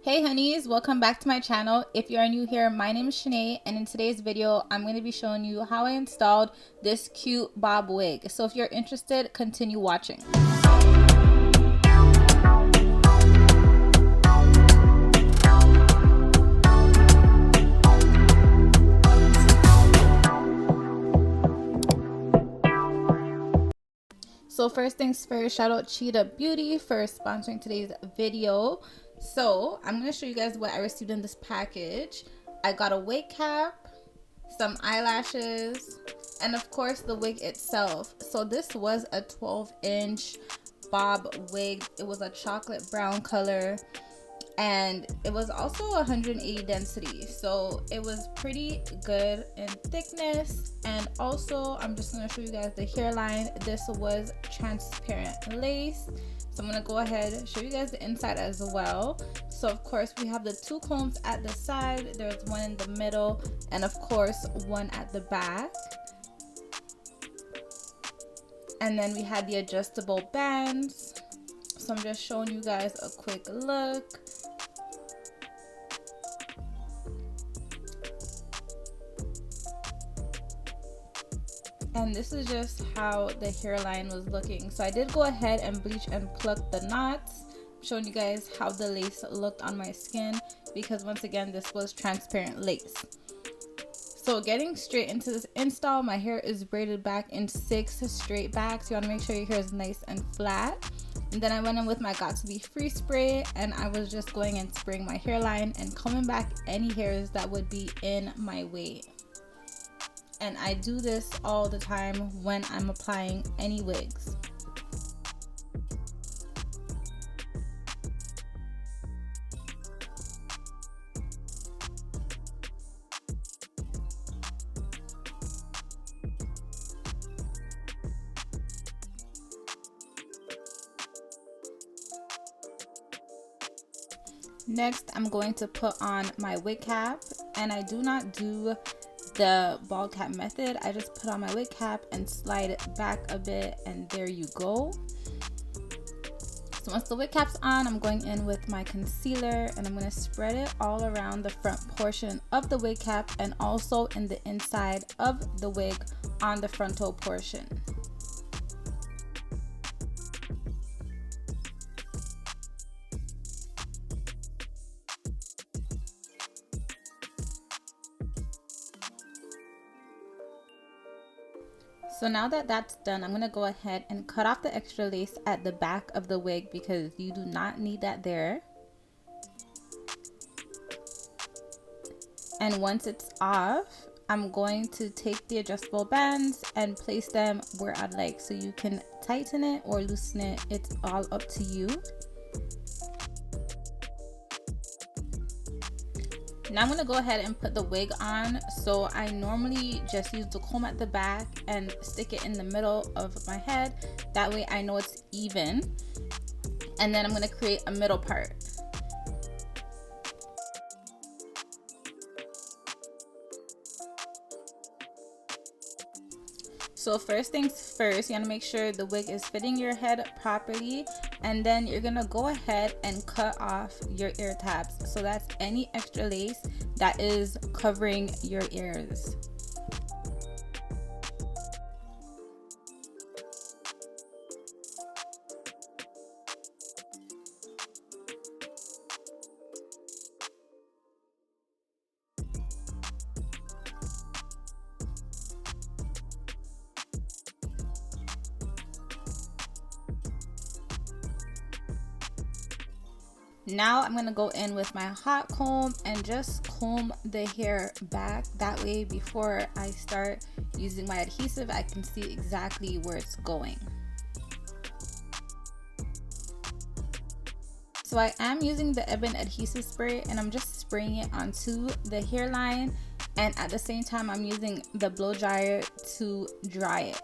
Hey honeys, welcome back to my channel. If you are new here, my name is Shanae, and in today's video I'm going to be showing you how I installed this cute bob wig. So if you're interested, continue watching. So first things first, shout out CheetahBeauty for sponsoring today's video. So I'm going to show you guys what I received in this package. I got a wig cap, some eyelashes, and of course the wig itself. So this was a 12-inch bob wig. It was a chocolate brown color, and it was also 180 density, so it was pretty good in thickness. And also I'm just going to show you guys the hairline. This was transparent lace, so I'm going to go ahead and show you guys the inside as well. So of course we have the two combs at the side, there's one in the middle, and of course one at the back. And then we had the adjustable bands. So I'm just showing you guys a quick look. And this is just how the hairline was looking. So I did go ahead and bleach and pluck the knots. I'm showing you guys how the lace looked on my skin, because once again this was transparent lace. So getting straight into this install, my hair is braided back in 6 straight backs. You want to make sure your hair is nice and flat. And then I went in with my got2b free spray, and I was just going and spraying my hairline and combing back any hairs that would be in my way. And I do this all the time when I'm applying any wigs. Next, I'm going to put on my wig cap, and I do not do the bald cap method. I just put on my wig cap and slide it back a bit, and there you go. So once the wig cap's on, I'm going in with my concealer, and I'm going to spread it all around the front portion of the wig cap and also in the inside of the wig on the frontal portion. So now that that's done, I'm going to go ahead and cut off the extra lace at the back of the wig, because you do not need that there. And once it's off, I'm going to take the adjustable bands and place them where I'd like. So you can tighten it or loosen it. It's all up to you. Now I'm going to go ahead and put the wig on. So I normally just use the comb at the back and stick it in the middle of my head. That way I know it's even. And then I'm going to create a middle part. So first things first, you want to make sure the wig is fitting your head properly, and then you're going to go ahead and cut off your ear tabs. So that's any extra lace that is covering your ears. Now I'm going to go in with my hot comb and just comb the hair back. That way before I start using my adhesive, I can see exactly where it's going. So I am using the Ebin adhesive spray, and I'm just spraying it onto the hairline, and at the same time I'm using the blow dryer to dry it.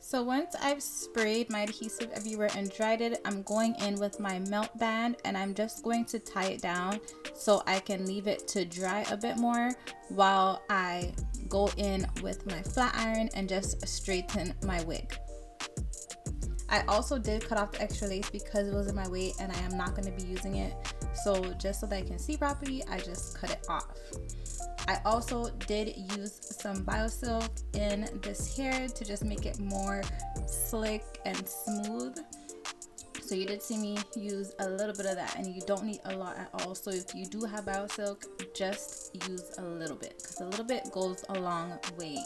So once I've sprayed my adhesive everywhere and dried it, I'm going in with my melt band and I'm just going to tie it down so I can leave it to dry a bit more while I go in with my flat iron and just straighten my wig. I also did cut off the extra lace because it was in my way and I am not going to be using it. So just so that I can see properly, I just cut it off. I also did use some BioSilk in this hair to just make it more slick and smooth. So you did see me use a little bit of that, and you don't need a lot at all. So if you do have BioSilk, just use a little bit because a little bit goes a long way.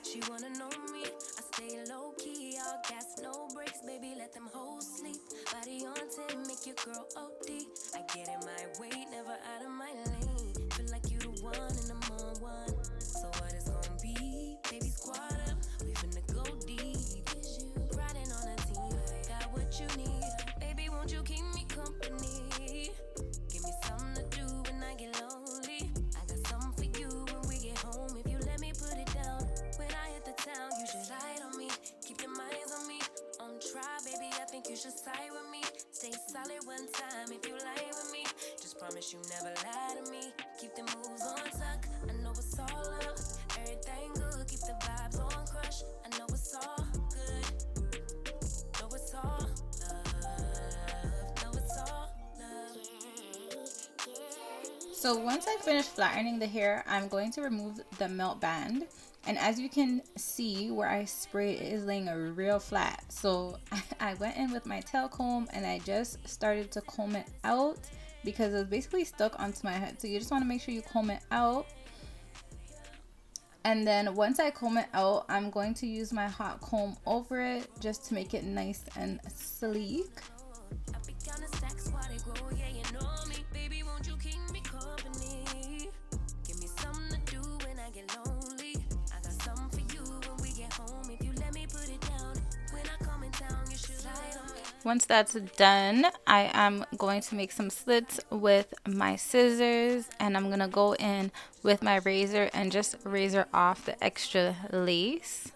She wanna know me, I stay low key, all gas, no brakes, baby, let them hoes sleep. Body on 10, make your girl OD. I get in my way, never out of my lane. Feel like you the one and I'm on one. So what it's gonna be? Baby, squad up, we finna go deep. Riding on a team, got what you need. Baby, won't you keep me company? Give me something to do when I get lonely. I got something for you when we get home. If you let me put it down. When I hit the town, you should slide on me. Keep your minds on me. On try, baby, I think you should side with me. Stay solid one time if you lie with me. Just promise you never lie to me. Keep the moves on tuck. I know it's all love. Everything good. Keep the vibes on crush. I know it's all good. Know it's all love. Know it's all love. So once I finish flat ironing the hair, I'm going to remove the melt band. And as you can see where I sprayed, it is laying real flat. So I went in with my tail comb and I just started to comb it out because it was basically stuck onto my head. So you just want to make sure you comb it out. And then once I comb it out, I'm going to use my hot comb over it just to make it nice and sleek. Once that's done, I am going to make some slits with my scissors, and I'm gonna go in with my razor and just razor off the extra lace.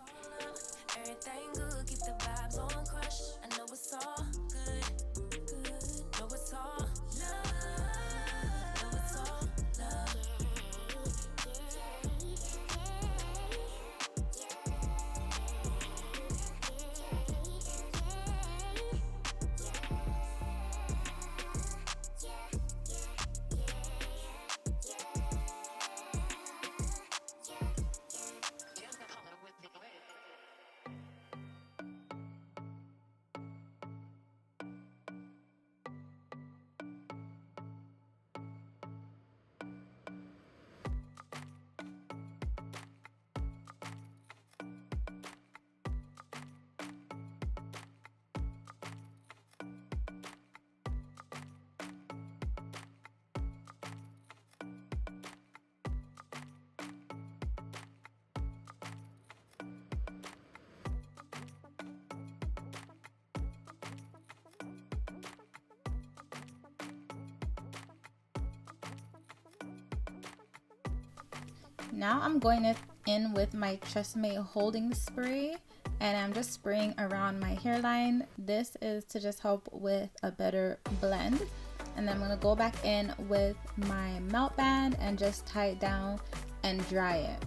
Now I'm going in with my Tresemme holding spray, and I'm just spraying around my hairline. This is to just help with a better blend. And then I'm going to go back in with my melt band and just tie it down and dry it.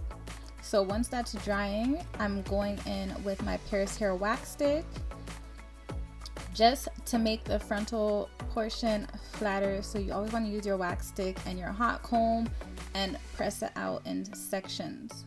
So once that's drying, I'm going in with my Paris hair wax stick just to make the frontal portion flatter. So you always want to use your wax stick and your hot comb and press it out in sections.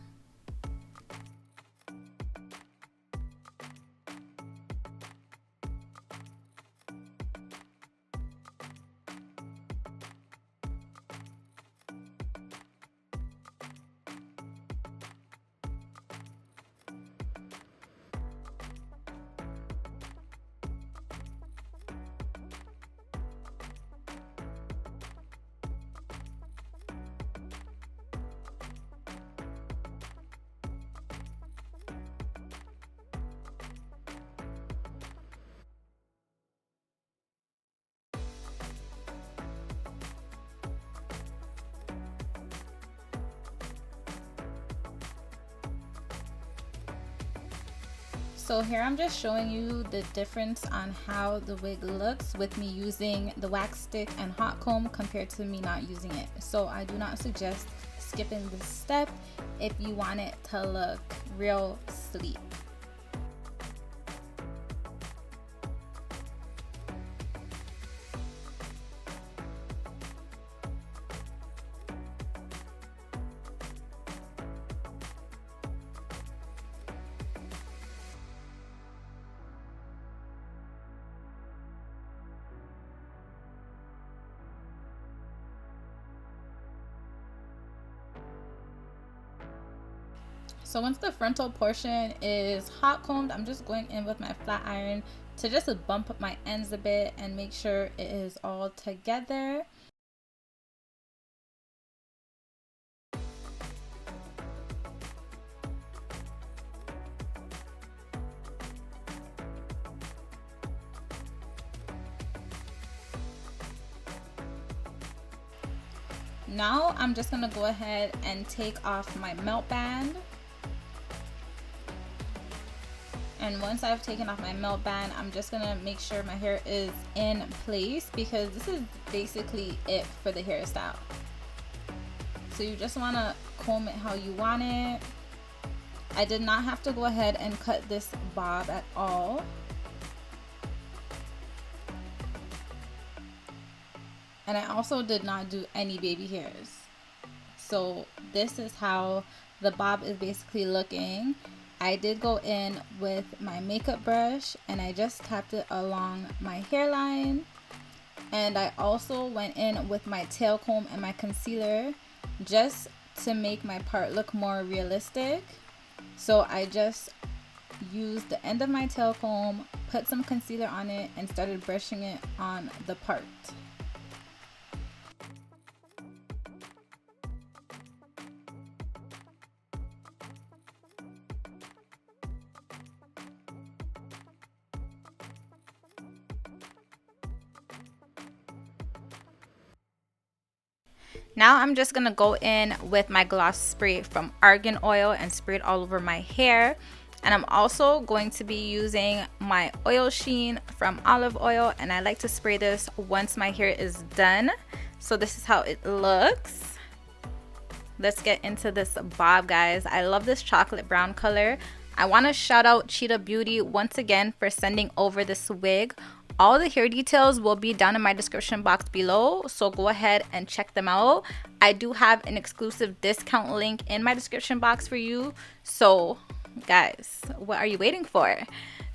So here I'm just showing you the difference on how the wig looks with me using the wax stick and hot comb compared to me not using it. So I do not suggest skipping this step if you want it to look real sleek. So once the frontal portion is hot combed, I'm just going in with my flat iron to just bump up my ends a bit and make sure it is all together. Now I'm just gonna go ahead and take off my melt band. And once I've taken off my melt band, I'm just gonna make sure my hair is in place, because this is basically it for the hairstyle. So you just wanna comb it how you want it. I did not have to go ahead and cut this bob at all. And I also did not do any baby hairs. So this is how the bob is basically looking. I did go in with my makeup brush and I just tapped it along my hairline. And I also went in with my tail comb and my concealer just to make my part look more realistic. So I just used the end of my tail comb, put some concealer on it, and started brushing it on the part. Now I'm just gonna go in with my gloss spray from Argan Oil and spray it all over my hair. And I'm also going to be using my oil sheen from Olive Oil, and I like to spray this once my hair is done. So this is how it looks. Let's get into this bob, guys. I love this chocolate brown color. I want to shout out CheetahBeauty once again for sending over this wig. All the hair details will be down in my description box below, so go ahead and check them out. I do have an exclusive discount link in my description box for you. So guys, what are you waiting for?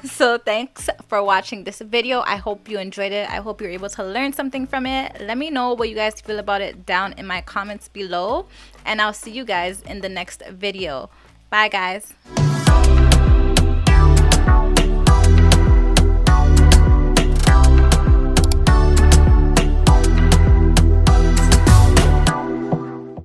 So thanks for watching this video. I hope you enjoyed it. I hope you're able to learn something from it. Let me know what you guys feel about it down in my comments below, and I'll see you guys in the next video. Bye guys.